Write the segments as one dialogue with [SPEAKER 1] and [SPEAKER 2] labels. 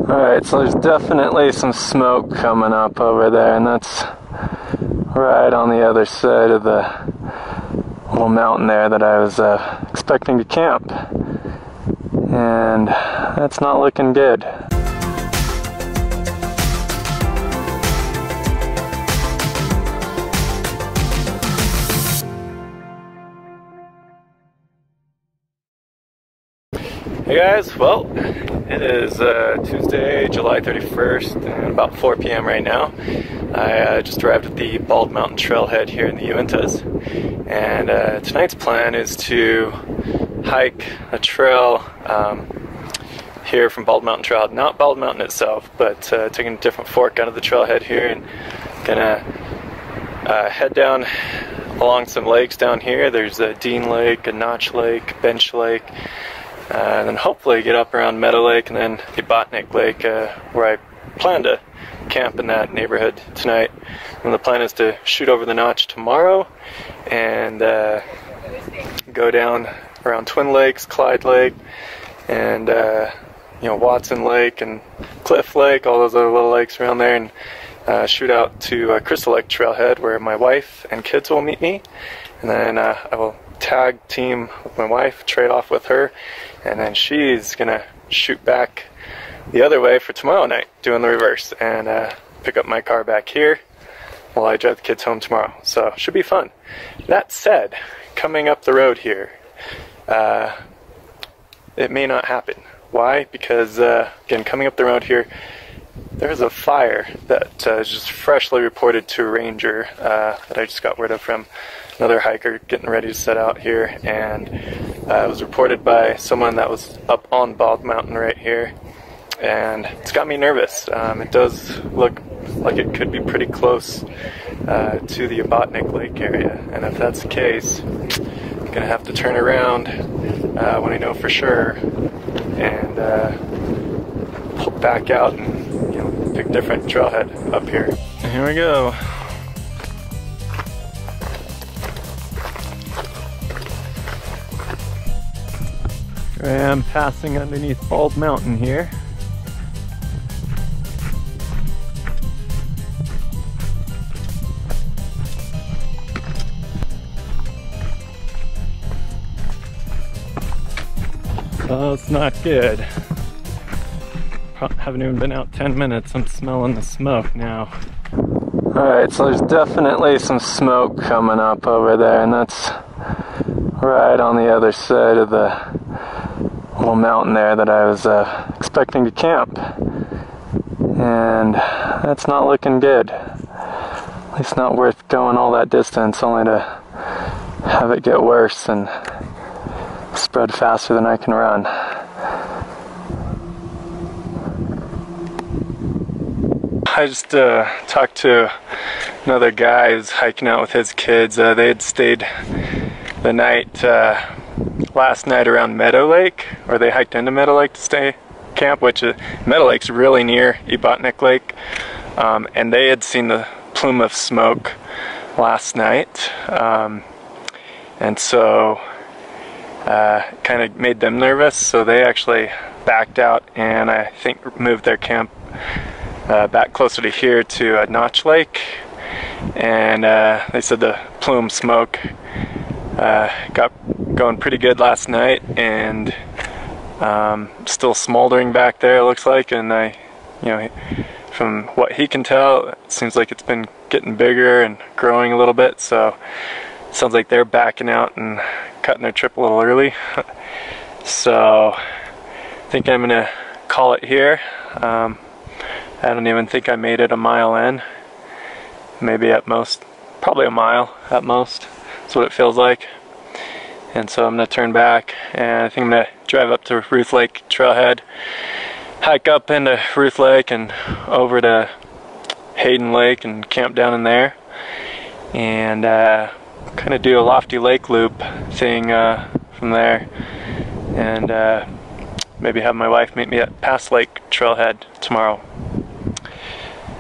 [SPEAKER 1] Alright, so there's definitely some smoke coming up over there, and that's right on the other side of the little mountain there that I was expecting to camp. And that's not looking good. Hey guys, well, it is Tuesday, July 31st, and about 4 p.m. right now. I just arrived at the Bald Mountain Trailhead here in the Uintas, and tonight's plan is to hike a trail here from Bald Mountain Trailhead. Not Bald Mountain itself, but taking a different fork out of the trailhead here, and gonna head down along some lakes down here. There's a Dean Lake, a Notch Lake, Bench Lake, and then hopefully get up around Meadow Lake and then Ibantik Lake, where I plan to camp in that neighborhood tonight. And the plan is to shoot over the Notch tomorrow and go down around Twin Lakes, Clyde Lake, and Watson Lake and Cliff Lake, all those other little lakes around there, and shoot out to Crystal Lake Trailhead, where my wife and kids will meet me. And then I will tag team with my wife, trade off with her, and then she's gonna shoot back the other way for tomorrow night, doing the reverse, and pick up my car back here while I drive the kids home tomorrow. So should be fun. That said, coming up the road here, it may not happen. Why? Because again, coming up the road here, there's a fire that is just freshly reported to a ranger that I just got word of from another hiker getting ready to set out here, and it was reported by someone that was up on Bald Mountain right here, and it's got me nervous. It does look like it could be pretty close to the Ibantik Lake area, and if that's the case, I'm gonna have to turn around when I know for sure and pull back out and pick a different trailhead up here. And here we go. Here I am passing underneath Bald Mountain here. Oh, it's not good. Haven't even been out 10 minutes. I'm smelling the smoke now. Alright, so there's definitely some smoke coming up over there, and that's right on the other side of the little mountain there that I was expecting to camp. And that's not looking good. At least not worth going all that distance only to have it get worse and spread faster than I can run. I just talked to another guy who's hiking out with his kids. They had stayed the night last night around Meadow Lake, or they hiked into Meadow Lake to stay camp, which Meadow Lake's really near Ibantik Lake, and they had seen the plume of smoke last night, and so kind of made them nervous, so they actually backed out and I think moved their camp back closer to here to Notch Lake, and they said the plume smoke got going pretty good last night, and still smoldering back there, it looks like, and from what he can tell, it seems like it's been getting bigger and growing a little bit, so it sounds like they're backing out and cutting their trip a little early. So I think I'm gonna call it here. I don't even think I made it a mile in. Maybe at most, probably a mile at most. That's what it feels like. And so I'm gonna turn back, and I think I'm gonna drive up to Ruth Lake Trailhead, hike up into Ruth Lake and over to Hayden Lake and camp down in there, and kind of do a Lofty Lake loop thing from there, and maybe have my wife meet me at Pass Lake Trailhead tomorrow,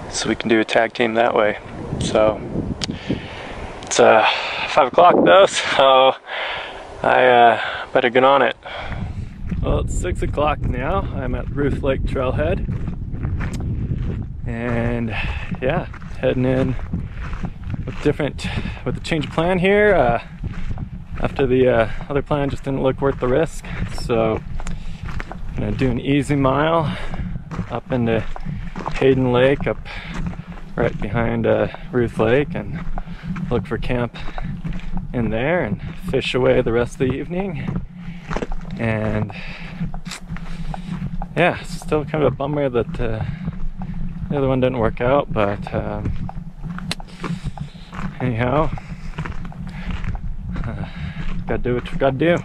[SPEAKER 1] so we can do a tag team that way. So it's 5 o'clock though, so I better get on it. Well, it's 6 o'clock now. I'm at Ruth Lake Trailhead, And yeah, heading in with a change of plan here. After the other plan just didn't look worth the risk, so gonna do an easy mile up into Hayden Lake, up right behind Ruth Lake, and look for camp in there and fish away the rest of the evening. And yeah, still kind of a bummer that the other one didn't work out, but anyhow, gotta do what you gotta do.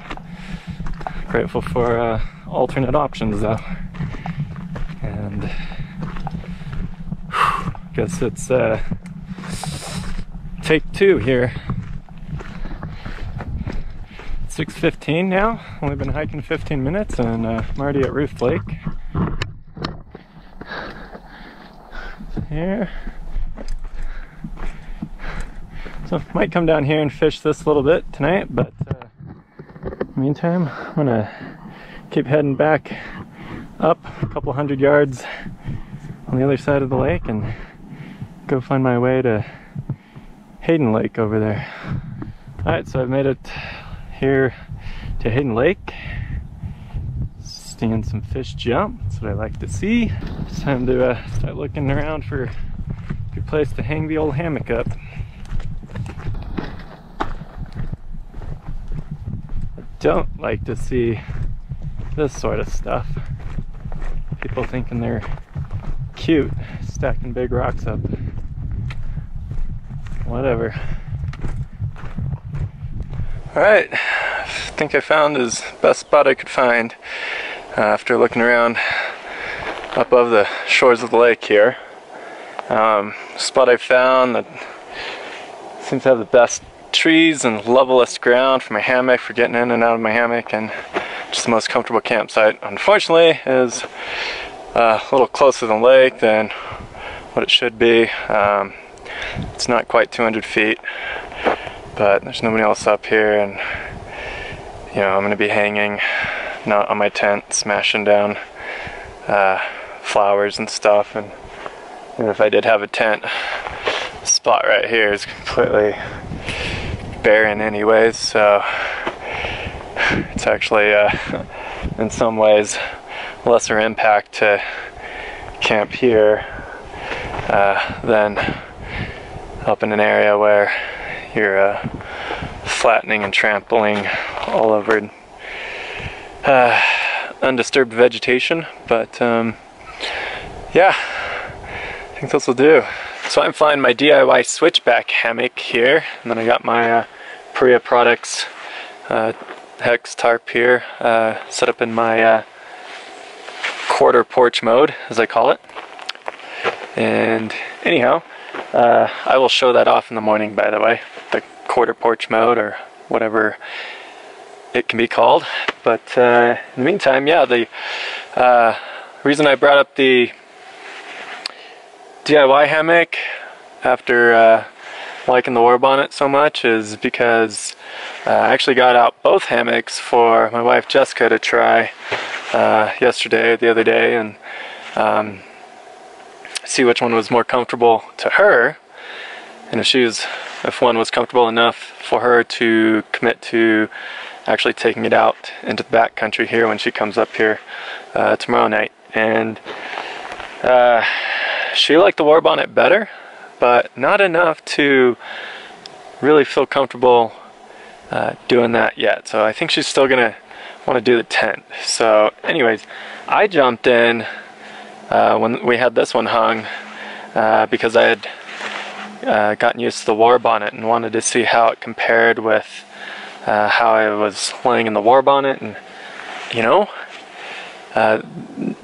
[SPEAKER 1] Grateful for alternate options though. And guess it's take two here. 6:15 now. Only been hiking 15 minutes, and I'm already at Ruth Lake. Here. So might come down here and fish this a little bit tonight, but meantime, I'm gonna keep heading back up a couple hundred yards on the other side of the lake and go find my way to Hayden Lake over there. Alright, so I've made it here to Hayden Lake. Seeing some fish jump, that's what I like to see. It's time to start looking around for a good place to hang the old hammock up. I don't like to see this sort of stuff. People thinking they're cute, stacking big rocks up. Whatever. Alright, I think I found the best spot I could find after looking around up above the shores of the lake here. Spot I found that seems to have the best trees and levelest ground for my hammock, for getting in and out of my hammock, and just the most comfortable campsite. Unfortunately, is a little closer than the lake than what it should be. It's not quite 200 feet, but there's nobody else up here, and you know, I'm going to be hanging not on my tent, smashing down flowers and stuff, and even if I did have a tent, the spot right here is completely barren anyways, so it's actually in some ways lesser impact to camp here than up in an area where you're flattening and trampling all over undisturbed vegetation. But yeah, I think this will do. So I'm flying my DIY switchback hammock here, and then I got my Perea Products hex tarp here set up in my quarter porch mode, as I call it. And anyhow, I will show that off in the morning, by the way, the quarter porch mode, or whatever it can be called. But in the meantime, yeah, the reason I brought up the DIY hammock after liking the war bonnet so much is because I actually got out both hammocks for my wife Jessica to try the other day, and see which one was more comfortable to her, and if one was comfortable enough for her to commit to actually taking it out into the back country here when she comes up here tomorrow night. And she liked the war bonnet better, but not enough to really feel comfortable doing that yet. So I think she's still gonna want to do the tent. So anyways, I jumped in when we had this one hung because I had gotten used to the war bonnet and wanted to see how it compared with how I was laying in the war bonnet. And you know,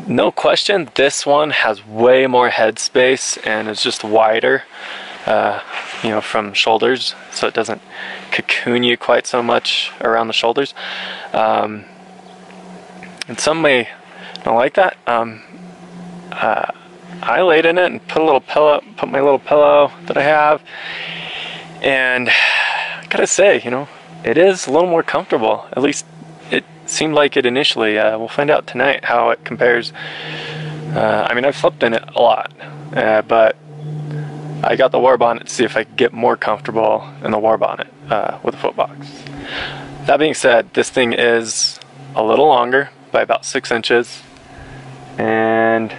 [SPEAKER 1] no question, this one has way more headspace and is just wider, you know, from shoulders, so it doesn't cocoon you quite so much around the shoulders. And some may not like that. I laid in it and put my little pillow that I have, and I gotta say, you know, it is a little more comfortable. At least it seemed like it initially. We'll find out tonight how it compares I mean, I've slept in it a lot, but I got the war bonnet to see if I could get more comfortable in the war bonnet with a foot box. That being said, this thing is a little longer by about 6 inches and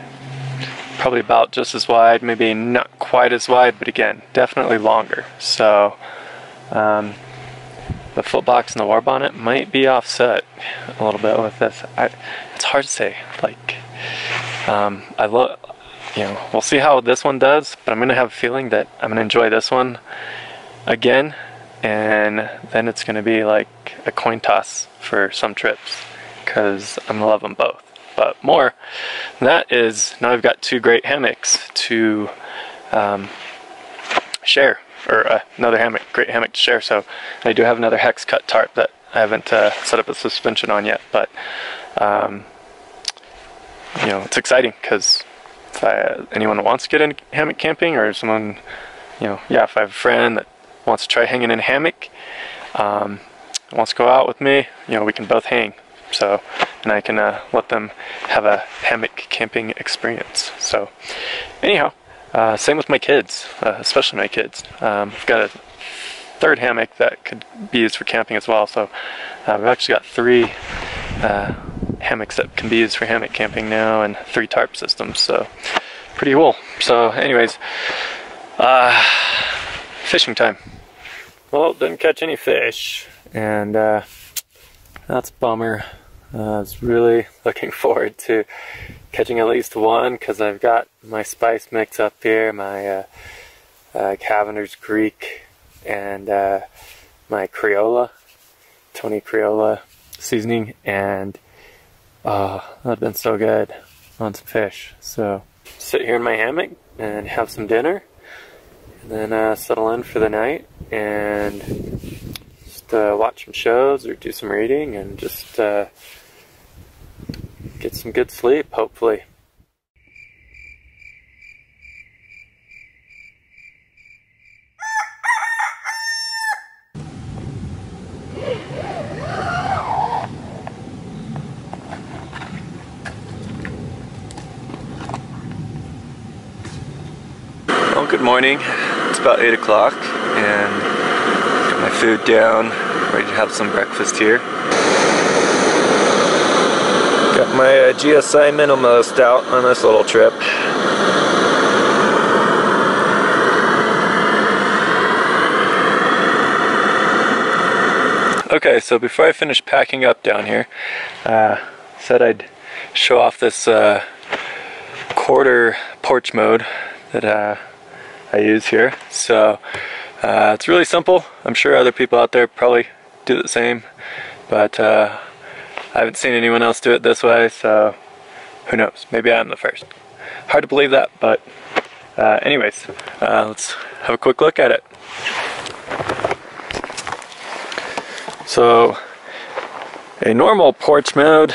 [SPEAKER 1] probably about just as wide, maybe not quite as wide, but again, definitely longer. So the foot box and the war bonnet might be offset a little bit with this. It's hard to say. Like, I love, you know, we'll see how this one does, but I'm gonna have a feeling that I'm gonna enjoy this one again, and then it's gonna be like a coin toss for some trips, because I'm gonna love them both. But more, that is, now I've got 2 great hammocks to share, or another great hammock to share. So I do have another hex cut tarp that I haven't set up a suspension on yet, but you know, it's exciting because if anyone wants to get in hammock camping, or someone, you know, yeah, if I have a friend that wants to try hanging in a hammock, wants to go out with me, you know, we can both hang. So, and I can let them have a hammock camping experience. So, anyhow, same with my kids, especially my kids. I've got a 3rd hammock that could be used for camping as well. So, we've actually got 3 hammocks that can be used for hammock camping now, and 3 tarp systems. So, pretty cool. So, anyways, fishing time. Well, didn't catch any fish, and that's a bummer. I was really looking forward to catching at least one, because I've got my spice mix up here, my Cavender's Greek, and my Crayola, Tony Crayola seasoning, and that'd been so good on some fish. So sit here in my hammock and have some dinner, and then settle in for the night and just watch some shows or do some reading, and just get some good sleep, hopefully. Well, good morning. It's about 8 o'clock, and got my food down, ready to have some breakfast here. Got my GSI minimalist out on this little trip. Okay, so before I finish packing up down here, said I'd show off this quarter porch mode that I use here. So it's really simple. I'm sure other people out there probably do the same, but I haven't seen anyone else do it this way, so who knows, maybe I'm the first. Hard to believe that, but anyways, let's have a quick look at it. So a normal porch mode,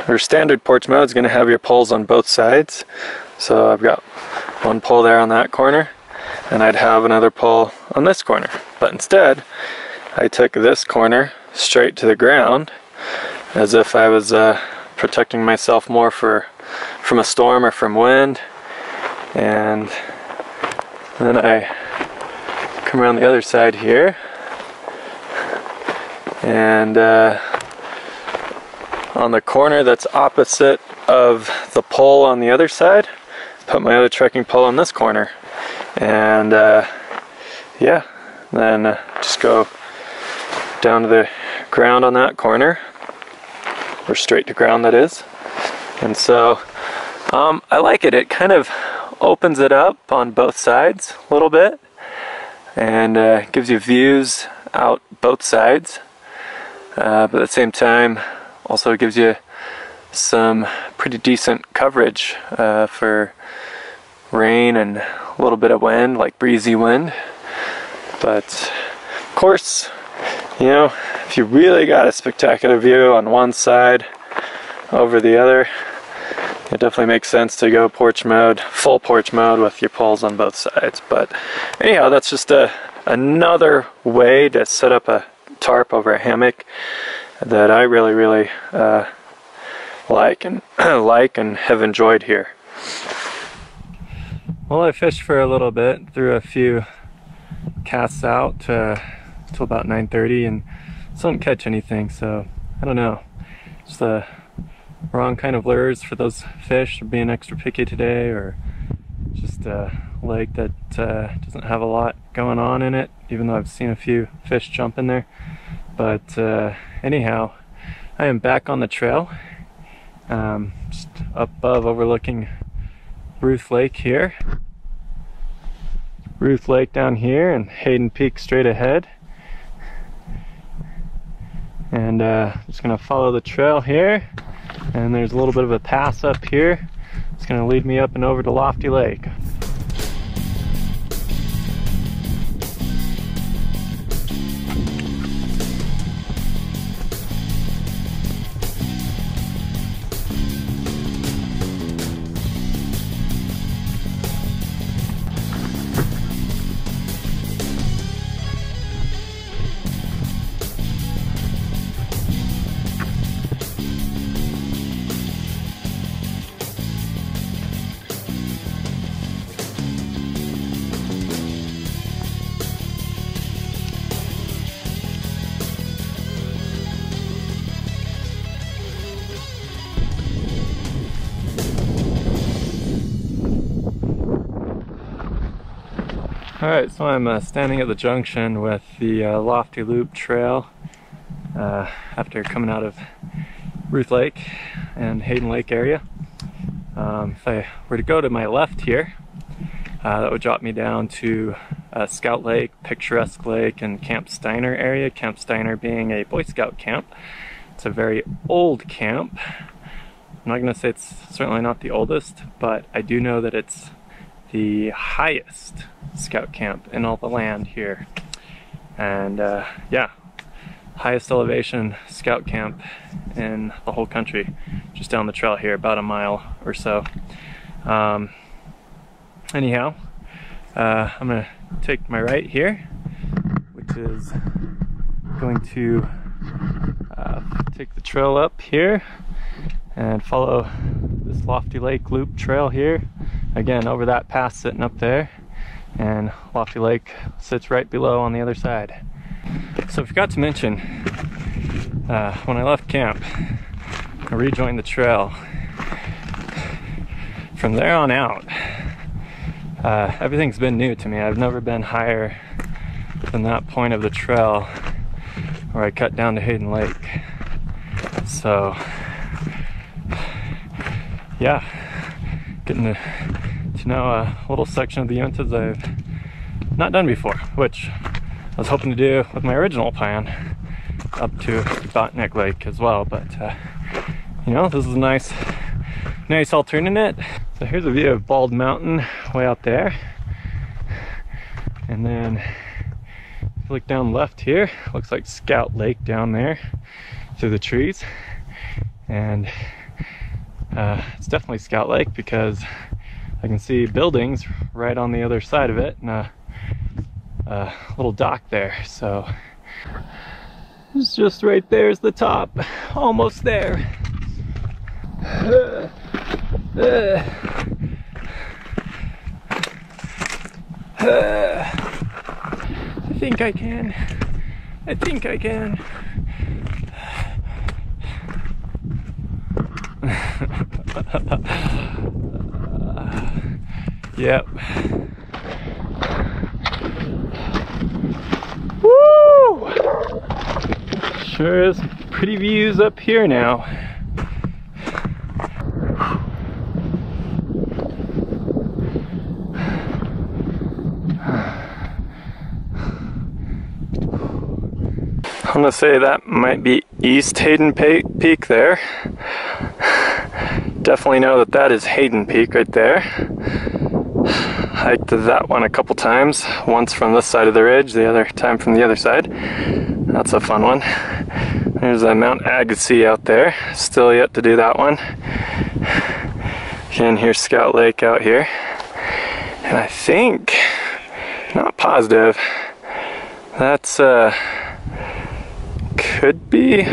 [SPEAKER 1] or standard porch mode, is going to have your poles on both sides. So I've got one pole there on that corner, and I'd have another pole on this corner. But instead, I took this corner straight to the ground, as if I was protecting myself more from a storm or from wind. And then I come around the other side here, and on the corner that's opposite of the pole on the other side, put my other trekking pole on this corner. And yeah, then just go down to the ground on that corner, or straight to ground, that is. And so I like it. It kind of opens it up on both sides a little bit, and gives you views out both sides, but at the same time also gives you some pretty decent coverage for rain and a little bit of wind, like breezy wind. But of course, you know, if you really got a spectacular view on one side over the other, it definitely makes sense to go porch mode, full porch mode, with your poles on both sides. But anyhow, that's just another way to set up a tarp over a hammock that I really like and have enjoyed here. Well, I fished for a little bit, threw a few casts out till about 9:30 and still didn't catch anything, so I don't know. Just the wrong kind of lures for those fish, or being extra picky today, or just a lake that doesn't have a lot going on in it, even though I've seen a few fish jump in there. But anyhow, I am back on the trail, just up above overlooking Ruth Lake here. Ruth Lake down here and Hayden Peak straight ahead. And just gonna follow the trail here, and there's a little bit of a pass up here. It's gonna lead me up and over to Lofty Lake. Alright, so I'm standing at the junction with the Lofty Loop Trail after coming out of Ruth Lake and Hayden Lake area. If I were to go to my left here, that would drop me down to Scout Lake, Picturesque Lake, and Camp Steiner area. Camp Steiner being a Boy Scout camp. It's a very old camp. I'm not going to say it's certainly not the oldest, but I do know that it's the highest scout camp in all the land here. And yeah, highest elevation scout camp in the whole country, just down the trail here, about a mile or so. Anyhow, I'm gonna take my right here, which is going to take the trail up here and follow this Lofty Lake Loop Trail here. Again, over that pass sitting up there, and Lofty Lake sits right below on the other side. So I forgot to mention, when I left camp, I rejoined the trail. From there on out, everything's been new to me. I've never been higher than that point of the trail where I cut down to Hayden Lake. So, yeah, getting to know a little section of the Uintas I've not done before, which I was hoping to do with my original plan up to Ibantik Lake as well. But you know, this is a nice alternate. So here's a view of Bald Mountain way out there, and then if you look down left here, looks like Scout Lake down there through the trees. And it's definitely Scout Lake because I can see buildings right on the other side of it, and a little dock there. So it's just right there's the top, almost there. I think I can. I think I can. Yep. Woo! Sure is pretty views up here now. I'm gonna say that might be East Hayden Peak there. Definitely know that that is Hayden Peak right there. Hiked that one a couple times, once from this side of the ridge, the other time from the other side. That's a fun one. There's Mount Agassiz out there, still yet to do that one. Again, here's Scout Lake out here. And I think, not positive, that's could be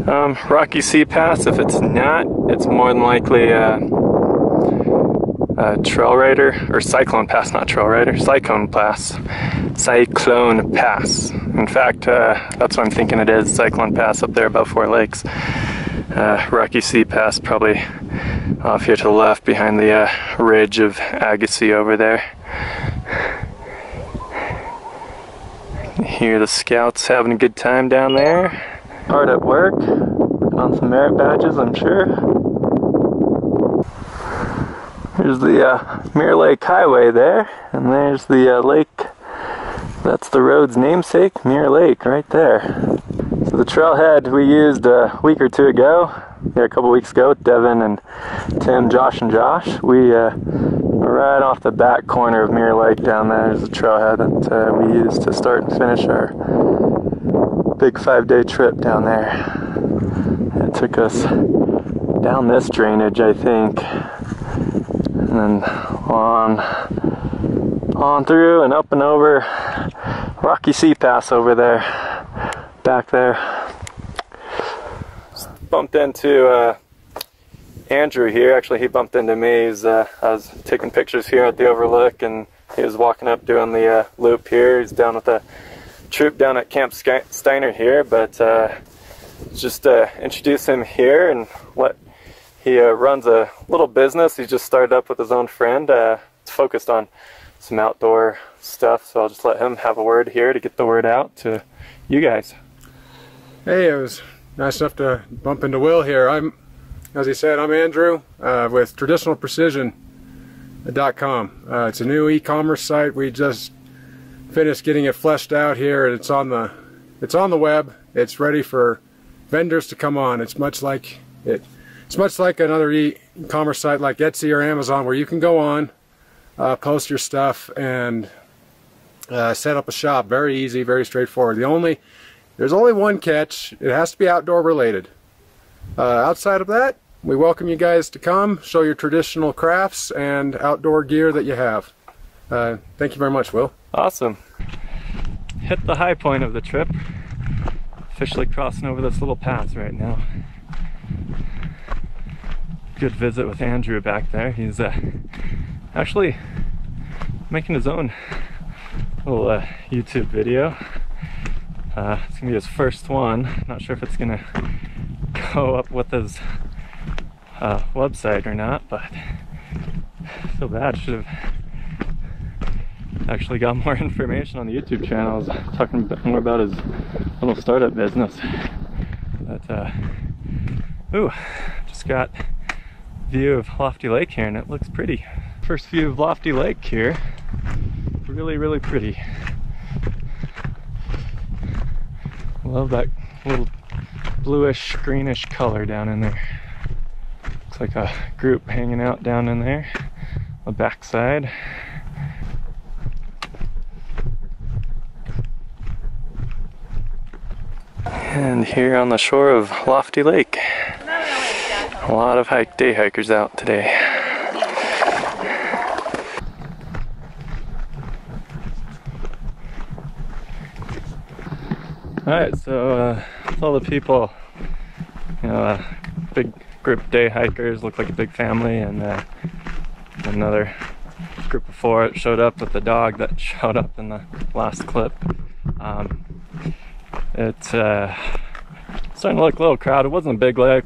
[SPEAKER 1] Rocky Sea Pass. If it's not, it's more than likely trail rider, or cyclone pass, not trail rider, cyclone pass. Cyclone Pass. In fact, that's what I'm thinking it is, Cyclone Pass up there above Four Lakes. Rocky Sea Pass probably off here to the left behind the ridge of Agassiz over there. Hear the scouts having a good time down there. Hard at work, on some merit badges, I'm sure. There's the Mirror Lake Highway there, and there's the lake. That's the road's namesake, Mirror Lake, right there. So the trailhead we used a week or two ago, a couple weeks ago with Devin and Tim, Josh and Josh. We right off the back corner of Mirror Lake down there is the trailhead that we used to start and finish our big 5-day trip down there. It took us down this drainage, I think, and then on through and up and over Rocky Sea Pass over there, back there. Just bumped into Andrew here. Actually, he bumped into me. I was taking pictures here at the overlook, and he was walking up doing the loop here. He's down with the troop down at Camp Steiner here, but just introduce him here and he runs a little business. He just started up with his own friend. It's focused on some outdoor stuff, so I'll just let him have a word here to get the word out to you guys.
[SPEAKER 2] Hey, it was nice enough to bump into Will here. As he said, I'm Andrew with traditionalprecision.com. It's a new e-commerce site. We just finished getting it fleshed out here. It's on the web. It's ready for vendors to come on. It's much like another e-commerce site like Etsy or Amazon, where you can go on, post your stuff, and set up a shop. Very easy, very straightforward. There's only one catch. It has to be outdoor related. Outside of that, we welcome you guys to come, show your traditional crafts and outdoor gear that you have. Thank you very much, Will.
[SPEAKER 1] Awesome. Hit the high point of the trip. Officially crossing over this little path right now. Good visit with Andrew back there. He's actually making his own little YouTube video. It's gonna be his first one. Not sure if it's gonna go up with his website or not, but I feel bad. Should have actually got more information on the YouTube channel. I was talking a bit more about his little startup business. But ooh, just got view of Lofty Lake here, and it looks pretty. First view of Lofty Lake here. Really, really pretty. Love that little bluish, greenish color down in there. Looks like a group hanging out down in there. The backside. And here on the shore of Lofty Lake. A lot of day hikers out today. Alright, so with all the people, big group of day hikers, look like a big family, and another group of 4 showed up with the dog that showed up in the last clip. It's starting to look a little crowded. It wasn't a big lake.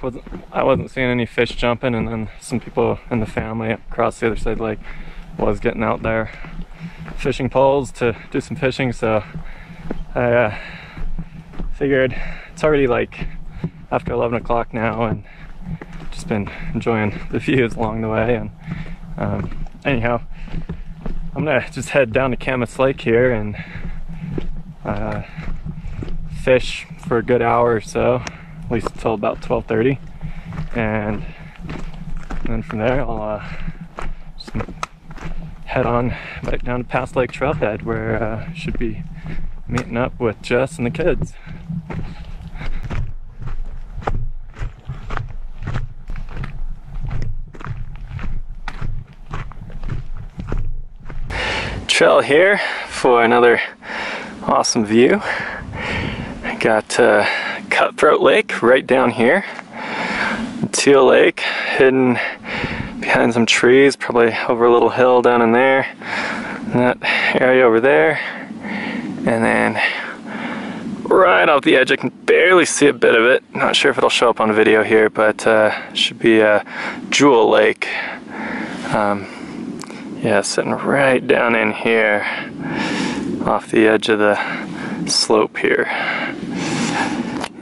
[SPEAKER 1] I wasn't seeing any fish jumping, and then some people in the family across the other side of the lake was getting out there fishing poles to do some fishing. So I figured it's already like after 11 o'clock now, and just been enjoying the views along the way. And anyhow, I'm gonna just head down to Camas Lake here and fish for a good hour or so, at least until about 12:30, and then from there I'll just head on back down to Pass Lake Trailhead, where I should be meeting up with Jess and the kids. Trail here for another awesome view. I got Cutthroat Lake right down here, Teal Lake hidden behind some trees, probably over a little hill down in there, and that area over there, and then right off the edge, I can barely see a bit of it. Not sure if it'll show up on video here, but should be Jewel Lake. Yeah, sitting right down in here off the edge of the slope here.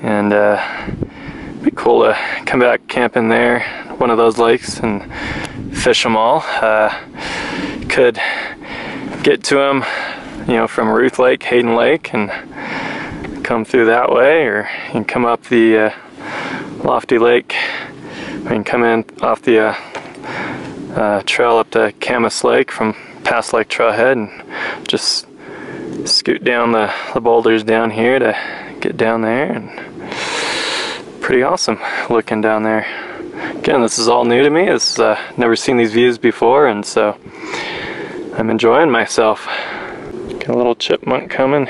[SPEAKER 1] And it'd be cool to come back camping there, one of those lakes, and fish them all. Could get to them, you know, from Ruth Lake, Hayden Lake, and come through that way, or you can come up the Lofty Lake. You can come in off the trail up to Camas Lake from past Lake Trailhead, and just scoot down the boulders down here to get down there. And pretty awesome looking down there. Again, this is all new to me. This never seen these views before, and so I'm enjoying myself. Got a little chipmunk coming.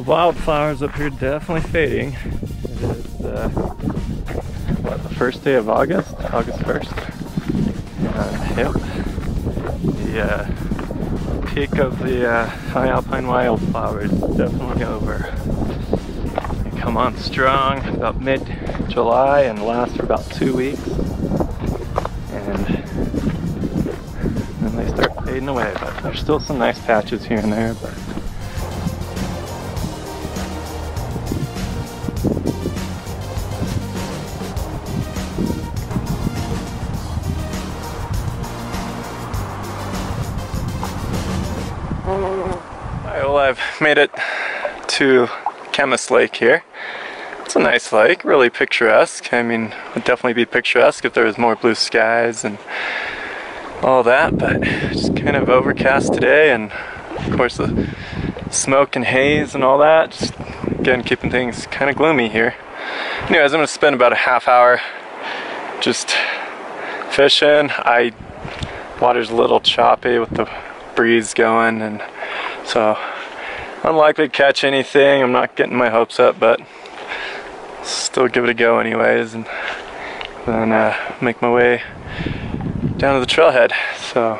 [SPEAKER 1] Wildflowers up here definitely fading. It is what, the first day of August? August 1st. Yep. The peak of the high alpine wildflowers is definitely over. They come on strong about mid-July and last for about 2 weeks. And then they start fading away. But there's still some nice patches here and there. But well, I've made it to Camas Lake here. It's a nice lake, really picturesque. I mean, it would definitely be picturesque if there was more blue skies and all that, but just kind of overcast today, and of course the smoke and haze and all that, just again keeping things kind of gloomy here. Anyways, I'm going to spend about a half hour just fishing. Water's a little choppy with the breeze going, and so unlikely to catch anything. I'm not getting my hopes up, but still give it a go anyways, and then make my way down to the trailhead. So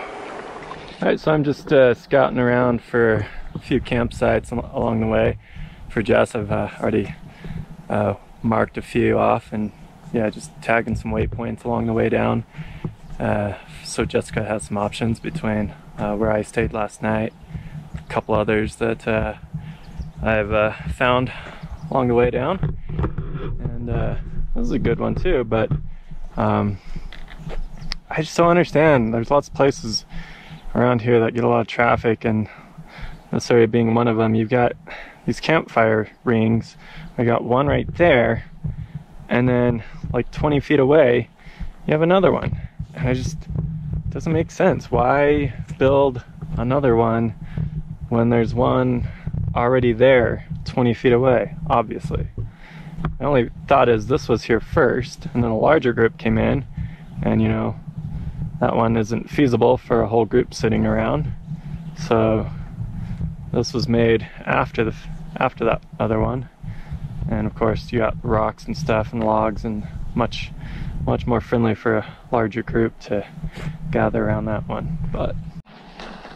[SPEAKER 1] alright, so I'm just scouting around for a few campsites along the way for Jess. I've already marked a few off, and yeah, just tagging some waypoints along the way down, so Jessica has some options between where I stayed last night, a couple others that I've found along the way down, and this is a good one too. But I just don't understand. There's lots of places around here that get a lot of traffic, and this area being one of them. You've got these campfire rings. I got one right there, and then like 20 feet away you have another one, and it doesn't make sense. Why build another one when there's one already there 20 feet away? Obviously, my only thought is this was here first, and then a larger group came in, and you know, that one isn't feasible for a whole group sitting around, so this was made after that other one. And of course you got rocks and stuff and logs, and much more friendly for a larger group to gather around that one. But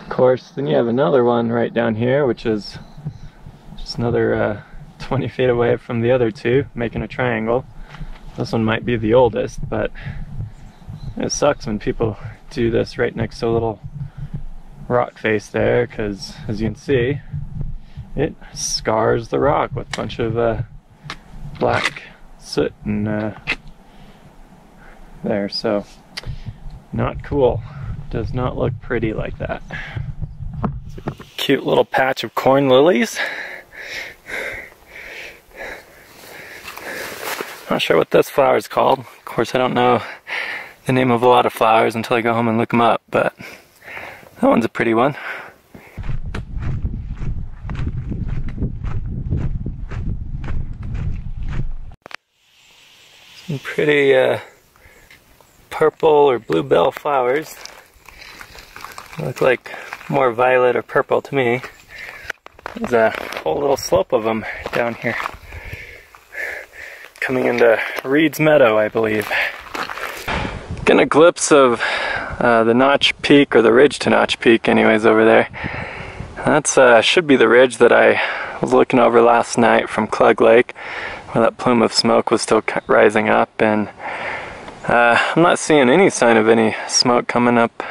[SPEAKER 1] of course then you have another one right down here, which is just another 20 feet away from the other two, making a triangle. This one might be the oldest, but it sucks when people do this right next to a little rock face there, because as you can see, it scars the rock with a bunch of black soot and there, so not cool. Does not look pretty like that. It's a cute little patch of corn lilies. Not sure what this flower is called. course, I don't know the name of a lot of flowers until I go home and look them up, but that one's a pretty one. Some pretty purple or bluebell flowers. Look like more violet or purple to me. There's a whole little slope of them down here. Coming into Reed's Meadow, I believe. Getting a glimpse of the Notch Peak, or the ridge to Notch Peak anyways, over there. That's should be the ridge that I was looking over last night from Klug Lake, where that plume of smoke was still rising up, and I'm not seeing any sign of any smoke coming up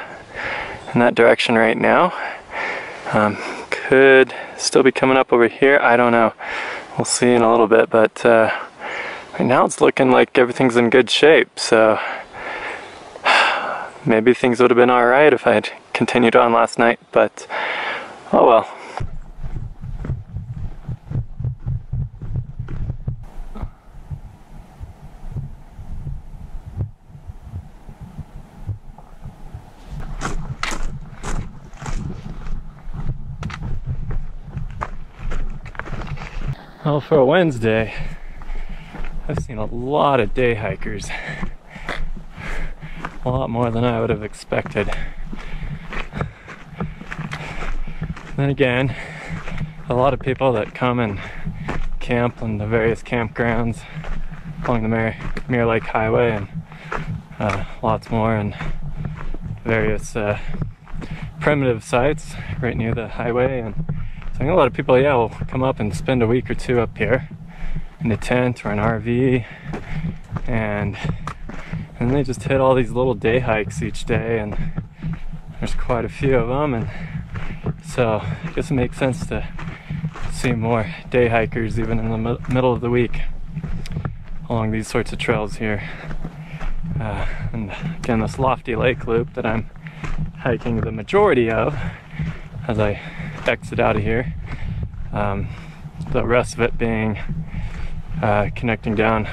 [SPEAKER 1] in that direction right now. Could still be coming up over here, I don't know. We'll see in a little bit, but right now it's looking like everything's in good shape, so maybe things would have been alright if I had continued on last night, but oh well. Well, for a Wednesday, I've seen a lot of day hikers. A lot more than I would have expected. Then again, a lot of people that come and camp on the various campgrounds along the Mirror Lake Highway, and lots more, and various primitive sites right near the highway. And so I think a lot of people, yeah, will come up and spend a week or two up here in a tent or an RV, and they just hit all these little day hikes each day, and there's quite a few of them, and so I guess it makes sense to see more day hikers even in the middle of the week along these sorts of trails here. And again, this lofty lake loop that I'm hiking the majority of as I exit out of here, the rest of it being connecting down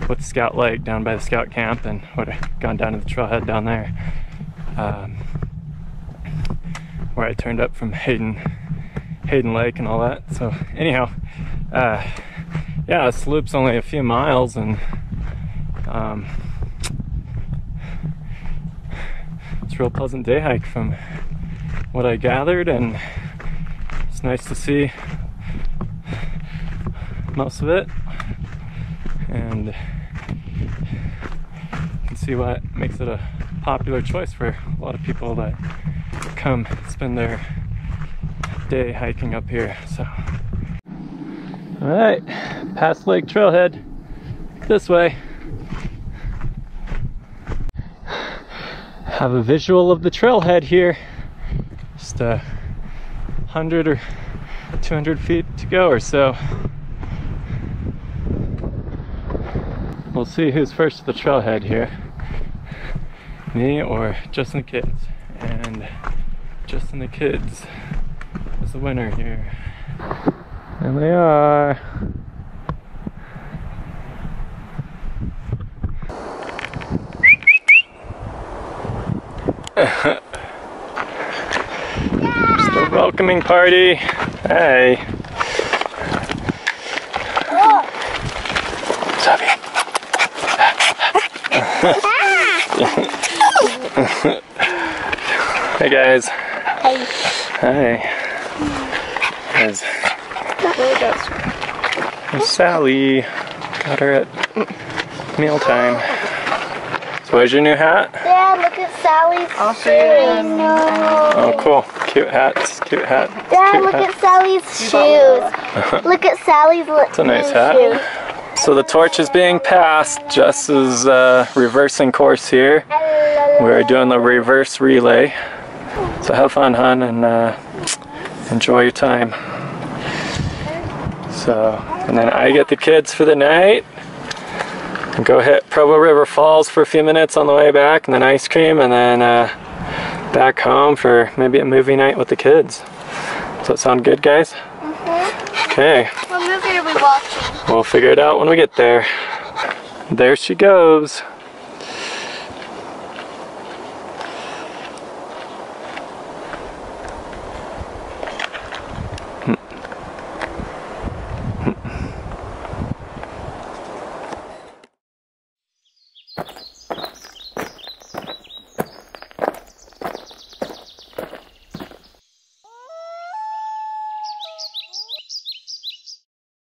[SPEAKER 1] with Scout Lake down by the Scout Camp, and would have gone down to the trailhead down there, where I turned up from Hayden Lake and all that. So anyhow, yeah, this loop's only a few miles, and it's a real pleasant day hike from what I gathered, and it's nice to see most of it, and you can see what makes it a popular choice for a lot of people that come spend their day hiking up here. So, alright, past Lake Trailhead, this way. Have a visual of the trailhead here. Just 100 or 200 feet to go or so. We'll see who's first to the trailhead here. Me or Justin the Kids. And Justin the Kids is the winner here. And they are. Just a welcoming party. Hey. What's up, here? Hey guys.
[SPEAKER 3] Hey.
[SPEAKER 1] Hi. Guys. There's Sally. Got her at mealtime. So where's your new hat?
[SPEAKER 3] Dad, look at Sally's shoes. No.
[SPEAKER 1] Oh cool. Cute hats. Cute hat.
[SPEAKER 3] Dad,
[SPEAKER 1] cute
[SPEAKER 3] look
[SPEAKER 1] hat.
[SPEAKER 3] at Sally's shoes. Look at Sally's
[SPEAKER 1] It's a nice hat.
[SPEAKER 3] shoes.
[SPEAKER 1] So the torch is being passed. Jess is reversing course here. We're doing the reverse relay. So have fun, hon, and enjoy your time. So, and then I get the kids for the night. And go hit Provo River Falls for a few minutes on the way back, and then ice cream, and then back home for maybe a movie night with the kids. Does that sound good, guys? Okay.
[SPEAKER 3] What movie are we watching?
[SPEAKER 1] We'll figure it out when we get there. There she goes.